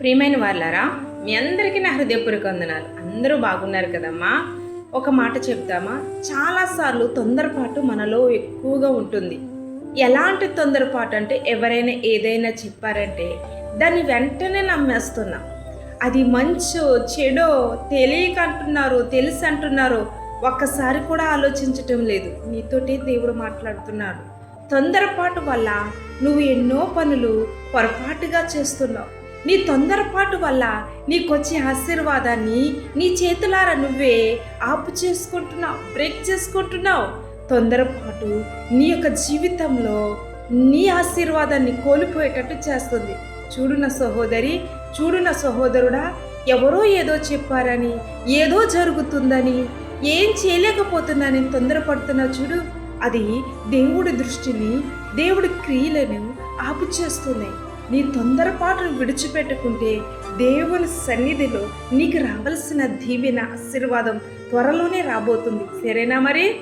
ప్రియమైన వాళ్ళారా, మీ అందరికీ నా హృదయపూర్వక వందనాలు. అందరూ బాగున్నారు కదమ్మా. ఒక మాట చెప్తామా, చాలాసార్లు తొందరపాటు మనలో ఎక్కువగా ఉంటుంది. ఎలాంటి తొందరపాటు అంటే, ఎవరైనా ఏదైనా చెప్పారంటే దాన్ని వెంటనే నమ్మేస్తున్నాం. అది మంచో చెడో తెలియక అంటున్నారు, తెలిసి అంటున్నారు, ఒక్కసారి కూడా ఆలోచించటం లేదు. నీతోటి దేవుడు మాట్లాడుతున్నాడు. తొందరపాటు వల్ల నువ్వు ఎన్నో పనులు పొరపాటుగా చేస్తున్నావు. నీ తొందరపాటు వల్ల నీకొచ్చే ఆశీర్వాదాన్ని నీ చేతులారా నువ్వే ఆపు చేసుకుంటున్నావు, బ్రేక్ చేసుకుంటున్నావు. తొందరపాటు నీ యొక్క జీవితంలో నీ ఆశీర్వాదాన్ని కోల్పోయేటట్టు చేస్తుంది. చూడు నా సహోదరి, చూడు నా సహోదరుడా, ఎవరో ఏదో చెప్పారని, ఏదో జరుగుతుందని, ఏం చేయలేకపోతున్నానని తొందరపడుతున్నావు చూడు. అది దేవుడి దృష్టిని, దేవుడి క్రియలను ఆపు చేస్తున్నాయి. నీ తొందరపాటును విడిచిపెట్టుకుంటే దేవుని సన్నిధిలో నీకు రావాల్సిన దీవెన, ఆశీర్వాదం త్వరలోనే రాబోతుంది. సరేనా మరి?